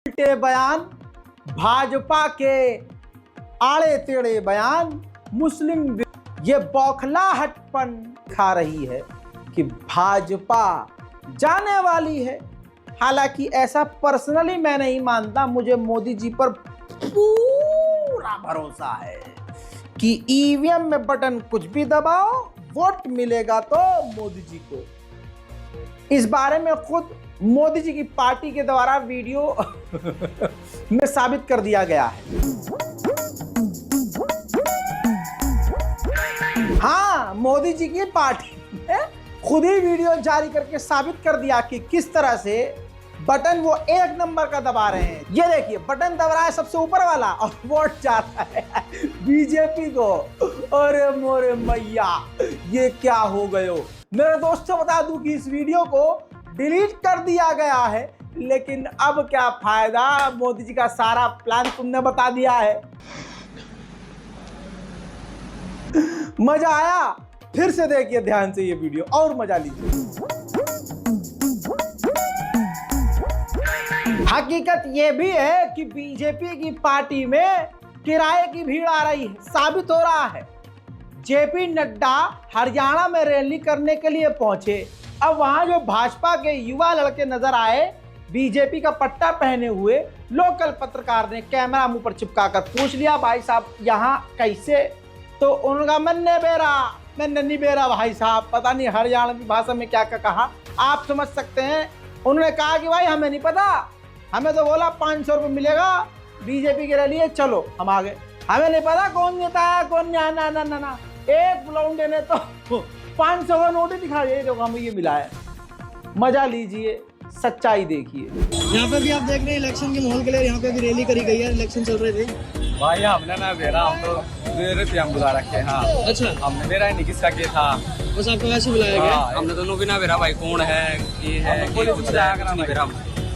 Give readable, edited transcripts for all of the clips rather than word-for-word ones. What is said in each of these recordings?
उल्टे बयान, भाजपा के आड़े टेढ़े बयान, मुस्लिम ये बौखलाहटपन खा रही है कि भाजपा जाने वाली है। हालांकि ऐसा पर्सनली मैं नहीं मानता, मुझे मोदी जी पर पूरा भरोसा है कि ईवीएम में बटन कुछ भी दबाओ वोट मिलेगा तो मोदी जी को। इस बारे में खुद मोदी जी की पार्टी के द्वारा वीडियो में साबित कर दिया गया है। हाँ, मोदी जी की पार्टी ने खुद ही वीडियो जारी करके साबित कर दिया कि किस तरह से बटन वो 1 नंबर का दबा रहे हैं। ये देखिए, बटन दबा रहा है सबसे ऊपर वाला और वोट जाता है बीजेपी को। अरे मोरे मैया, ये क्या हो गयो। मेरे दोस्तों बता दूं कि इस वीडियो को डिलीट कर दिया गया है, लेकिन अब क्या फायदा, मोदी जी का सारा प्लान तुमने बता दिया है। मजा आया? फिर से देखिए ध्यान से ये वीडियो और मजा लीजिए। हकीकत ये भी है कि बीजेपी की पार्टी में किराए की भीड़ आ रही है। साबित हो रहा है, जेपी नड्डा हरियाणा में रैली करने के लिए पहुंचे। अब वहां जो भाजपा के युवा लड़के नजर आए बीजेपी का पट्टा पहने हुए, लोकल पत्रकार ने कैमरा मुंह पर चिपकाकर पूछ लिया, भाई साहब यहाँ कैसे? तो उनका मन नहीं बेरा भाई साहब, पता नहीं हरियाणवी भाषा में क्या कहा, आप समझ सकते हैं। उन्होंने कहा कि भाई हमें नहीं पता, हमें तो बोला 500 रुपये मिलेगा बीजेपी के रैली है, चलो हम आ गए। हमें नहीं पता कौन नेता है कौन ना। एक बुलाउंडे ने तो 500 का नोट ही दिखा दिया, जो हमें ये मिला है। मजा लीजिए, सच्चाई देखिए। यहाँ पे भी आप देख रहे हैं इलेक्शन के माहौल के लिए यहाँ पे भी रैली करी गई है, इलेक्शन चल रहे थे। भाई हमने ना बेरा, हम तो हम बुला रखे हैं। हाँ अच्छा, हमने बेरा नहीं किसका के था, बस आपको वैसे बुलाया गया। हमने दोनों भी ना बेरा भाई कौन है ये है ये कुछ जाया करा नहीं बेरा।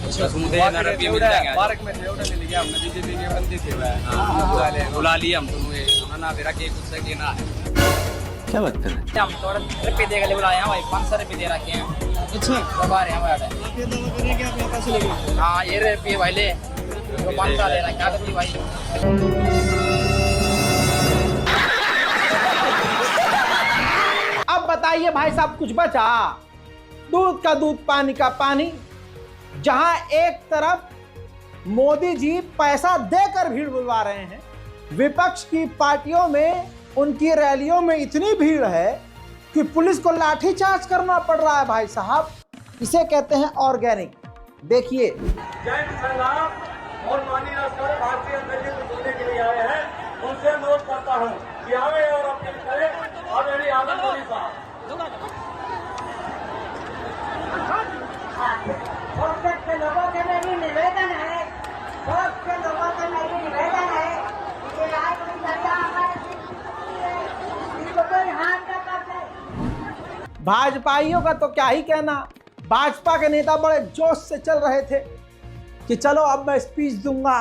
अच्छा सुनते हैं ना, रवि मिल जाएंगे पार्क में थे, उधर ले गया हमने, बीजेपी के बंदे थे वह बुला लिए हम दोनों ना बेरा के कुछ से के ना है। क्या बात कर रहे हैं? हम थोड़ा रुपये दे के बुलाए हैं भाई, 500 रुपये दे रखे हैं। अच्छा, कब आ रहे हैं भाई? आप ये दावा कर रहे हैं कि आप यहाँ पैसे लेंगे? हाँ ये रुपये भाई ले, तो 500 ले रहा है, क्या करती भाई? अब बताइए भाई साहब, कुछ बचा? दूध का दूध, पानी का पानी। जहां एक तरफ मोदी जी पैसा देकर भीड़ बुलवा रहे हैं, विपक्ष की पार्टियों में उनकी रैलियों में इतनी भीड़ है कि पुलिस को लाठीचार्ज करना पड़ रहा है। भाई साहब, इसे कहते हैं ऑर्गेनिक। देखिए, जय संग्राम और माननीय राष्ट्रपति भारतीय अंग्रेजी को बोलने के लिए आए हैं, उनसे अनुरोध करता हूँ कि आवे और अपील करें और मेरी आदत मोदी साहब। के लोगों के मेरी निवेदन है, के लोगों के मेरी निवेदन है कि आज की चर्चा हमारे इसको कोई हाथ न कर दे। भाजपाइयों का तो क्या ही कहना। भाजपा के नेता बड़े जोश से चल रहे थे कि चलो अब मैं स्पीच दूंगा,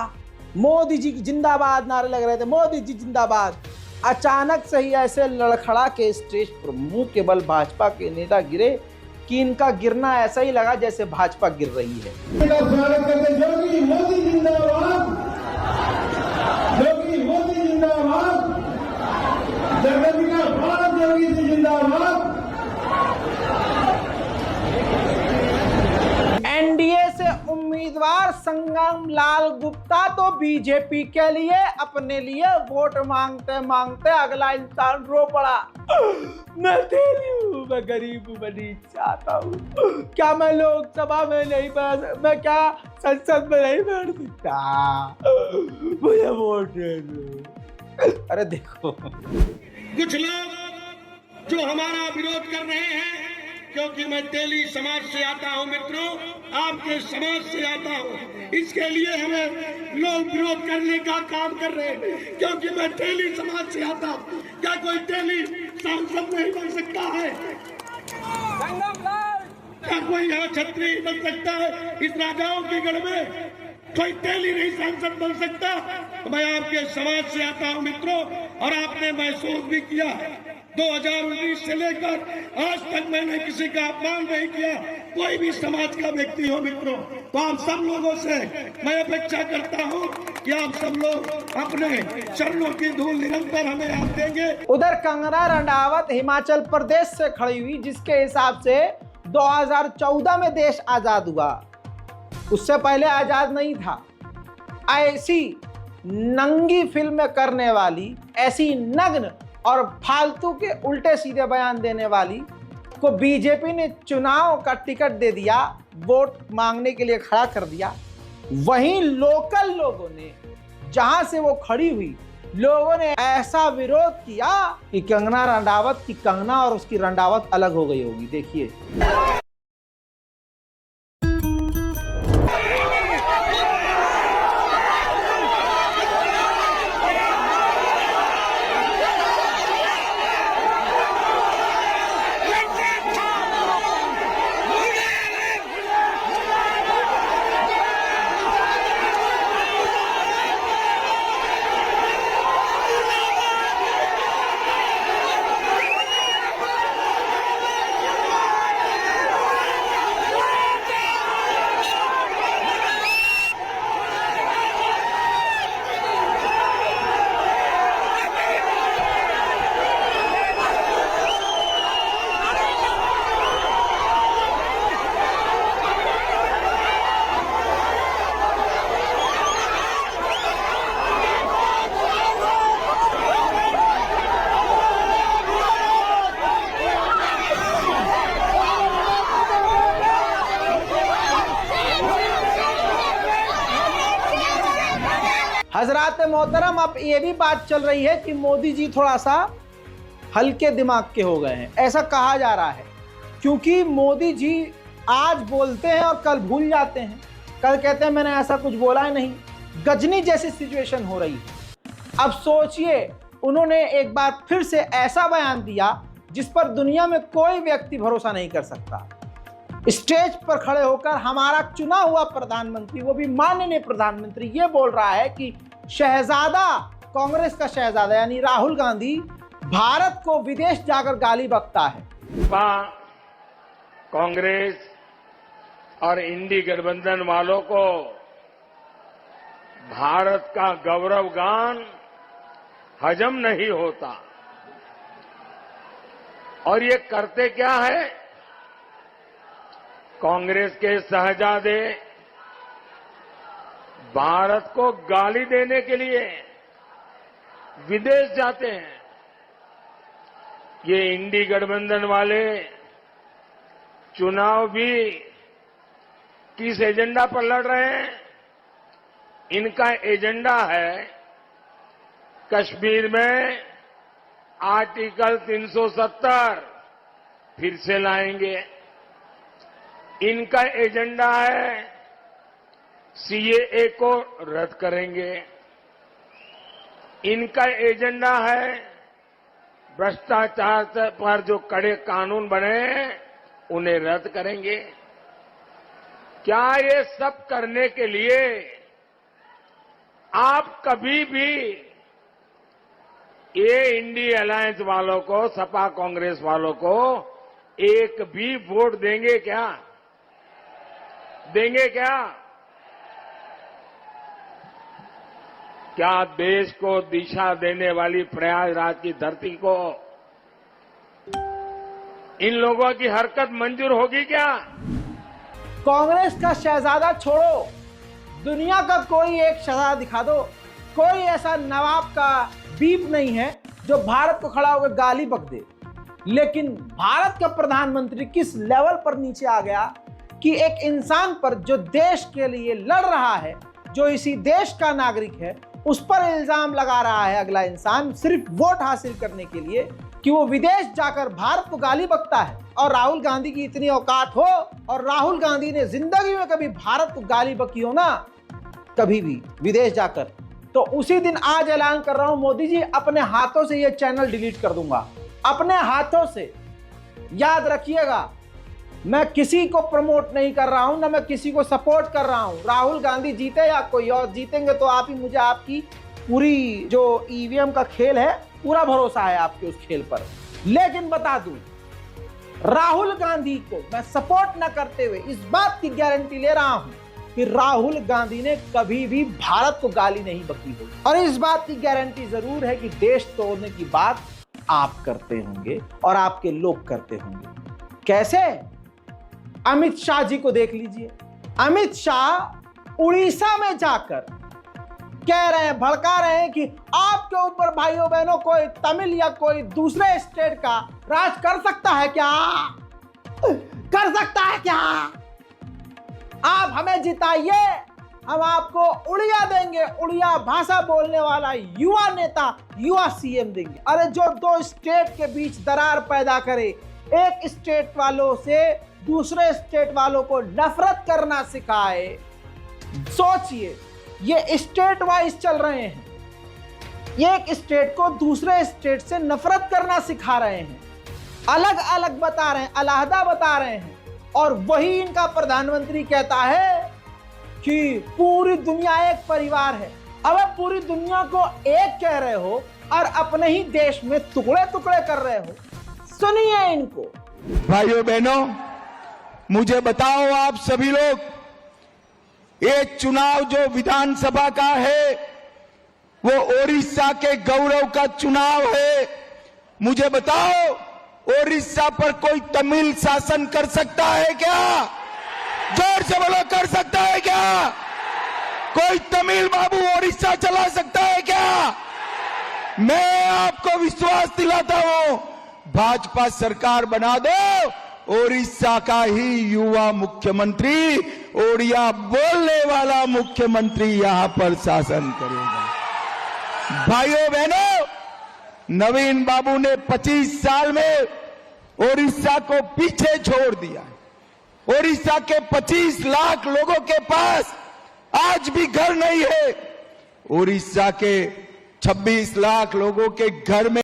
मोदी जी की जिंदाबाद नारे लग रहे थे, मोदी जी जिंदाबाद। अचानक से ही ऐसे लड़खड़ा के स्टेज पर मुंह के बल भाजपा के नेता गिरे कि इनका गिरना ऐसा ही लगा जैसे भाजपा गिर रही है। स्वागत करते योगी मोदी जिंदाबाद, योगी मोदी जिंदाबाद, जगदम्बिका भारत योगी जी जिंदाबाद। एनडीए से उम्मीदवार संगम लाल गुप्ता तो बीजेपी के लिए अपने लिए वोट मांगते मांगते अगला इंसान रो पड़ा। मैं तेरी हूँ, मैं गरीब हूँ, मैं नहीं चाहता हूँ, क्या मैं लोकसभा में नहीं बैठ, मैं क्या संसद में नहीं बैठ सकता, मुझे वोट दे दो। अरे देखो, कुछ लोग जो हमारा विरोध कर रहे हैं, क्योंकि मैं तेली समाज से आता हूं मित्रों, आपके समाज से आता हूं, इसके लिए हमें लोग विरोध करने का काम कर रहे हैं, क्योंकि मैं तेली समाज से आता हूं। क्या कोई तेली सांसद नहीं बन सकता है? क्या कोई यहाँ छत्री बन सकता है? इस राजाओं के गढ़ में कोई तेली नहीं सांसद बन सकता। मैं आपके समाज से आता हूं मित्रों, और आपने महसूस भी किया 2019 से लेकर आज तक मैंने किसी का अपमान नहीं किया, कोई भी समाज का व्यक्ति हो मित्रों, तो आप सब लोगों से मैं अपेक्षा करता हूं कि आप सब लोग अपने चरणों की धूल निरंतर हमें याद देंगे। उधर कंगना रनावत हिमाचल प्रदेश से खड़ी हुई, जिसके हिसाब से 2014 में देश आजाद हुआ, उससे पहले आजाद नहीं था। ऐसी नंगी फिल्म करने वाली, ऐसी नग्न और फालतू के उल्टे सीधे बयान देने वाली को बीजेपी ने चुनाव का टिकट दे दिया, वोट मांगने के लिए खड़ा कर दिया। वहीं लोकल लोगों ने, जहां से वो खड़ी हुई, लोगों ने ऐसा विरोध किया कि कंगना रनावत की कंगना और उसकी रनावत अलग हो गई होगी। देखिए, हजरात मोहतरम, अब ये भी बात चल रही है कि मोदी जी थोड़ा सा हल्के दिमाग के हो गए हैं, ऐसा कहा जा रहा है, क्योंकि मोदी जी आज बोलते हैं और कल भूल जाते हैं। कल कहते हैं मैंने ऐसा कुछ बोला ही नहीं। गजनी जैसी सिचुएशन हो रही है। अब सोचिए, उन्होंने एक बार फिर से ऐसा बयान दिया जिस पर दुनिया में कोई व्यक्ति भरोसा नहीं कर सकता। स्टेज पर खड़े होकर हमारा चुना हुआ प्रधानमंत्री, वो भी माननीय प्रधानमंत्री, ये बोल रहा है कि शहजादा, कांग्रेस का शहजादा यानी राहुल गांधी भारत को विदेश जाकर गाली बकता है। कांग्रेस और इंडी गठबंधन वालों को भारत का गौरव गान हजम नहीं होता। और ये करते क्या है? कांग्रेस के शहजादे भारत को गाली देने के लिए विदेश जाते हैं। ये इंडी गठबंधन वाले चुनाव भी किस एजेंडा पर लड़ रहे हैं? इनका एजेंडा है कश्मीर में आर्टिकल 370 फिर से लाएंगे। इनका एजेंडा है सीएए को रद्द करेंगे। इनका एजेंडा है भ्रष्टाचार पर जो कड़े कानून बने उन्हें रद्द करेंगे। क्या ये सब करने के लिए आप कभी भी ये इंडी अलायंस वालों को, सपा कांग्रेस वालों को एक भी वोट देंगे क्या? देंगे क्या? क्या देश को दिशा देने वाली प्रयागराज की धरती को इन लोगों की हरकत मंजूर होगी क्या? कांग्रेस का शहजादा छोड़ो, दुनिया का कोई एक शहजादा दिखा दो। कोई ऐसा नवाब का बीप नहीं है जो भारत को खड़ा होकर गाली बक दे। लेकिन भारत का प्रधानमंत्री किस लेवल पर नीचे आ गया कि एक इंसान पर, जो देश के लिए लड़ रहा है, जो इसी देश का नागरिक है, उस पर इल्जाम लगा रहा है अगला इंसान सिर्फ वोट हासिल करने के लिए कि वो विदेश जाकर भारत को गाली बकता है। और राहुल गांधी की इतनी औकात हो, और राहुल गांधी ने जिंदगी में कभी भारत को गाली बकी हो ना, कभी भी विदेश जाकर, तो उसी दिन आज ऐलान कर रहा हूं, मोदी जी अपने हाथों से ये चैनल डिलीट कर दूंगा, अपने हाथों से। याद रखिएगा, मैं किसी को प्रमोट नहीं कर रहा हूं, ना मैं किसी को सपोर्ट कर रहा हूं। राहुल गांधी जीते या कोई और, जीतेंगे तो आप ही मुझे आपकी पूरी जो ईवीएम का खेल है, पूरा भरोसा है आपके उस खेल पर। लेकिन बता दूं, राहुल गांधी को मैं सपोर्ट न करते हुए इस बात की गारंटी ले रहा हूं कि राहुल गांधी ने कभी भी भारत को गाली नहीं बकी होगी। और इस बात की गारंटी जरूर है कि देश तोड़ने की बात आप करते होंगे और आपके लोग करते होंगे। कैसे? अमित शाह जी को देख लीजिए। अमित शाह उड़ीसा में जाकर कह रहे हैं, भड़का रहे हैं कि आपके ऊपर भाइयों बहनों कोई तमिल या कोई दूसरे स्टेट का राज कर सकता है क्या? कर सकता है क्या? आप हमें जिताइए, हम आपको उड़िया देंगे, उड़िया भाषा बोलने वाला युवा नेता, युवा सीएम देंगे। अरे जो दो स्टेट के बीच दरार पैदा करे, एक स्टेट वालों से दूसरे स्टेट वालों को नफरत करना सिखाए। सोचिए, ये स्टेट वाइज चल रहे हैं, एक स्टेट को दूसरे स्टेट से नफरत करना सिखा रहे हैं, अलग अलग बता रहे हैं, अलहदा बता रहे हैं। और वही इनका प्रधानमंत्री कहता है कि पूरी दुनिया एक परिवार है। अब पूरी दुनिया को एक कह रहे हो और अपने ही देश में टुकड़े टुकड़े कर रहे हो। सुनिए इनको। भाइयों बहनों, मुझे बताओ आप सभी लोग, ये चुनाव जो विधानसभा का है वो ओडिशा के गौरव का चुनाव है। मुझे बताओ, ओडिशा पर कोई तमिल शासन कर सकता है क्या? जोर से बोलो, कर सकता है क्या? कोई तमिल बाबू ओडिशा चला सकता है क्या? मैं आपको विश्वास दिलाता हूं, भाजपा सरकार बना दो, ओडिशा का ही युवा मुख्यमंत्री, ओडिया बोलने वाला मुख्यमंत्री यहां पर शासन करेगा। भाइयों बहनों, नवीन बाबू ने 25 साल में ओडिशा को पीछे छोड़ दिया। ओडिशा के 25 लाख लोगों के पास आज भी घर नहीं है। ओडिशा के 26 लाख लोगों के घर में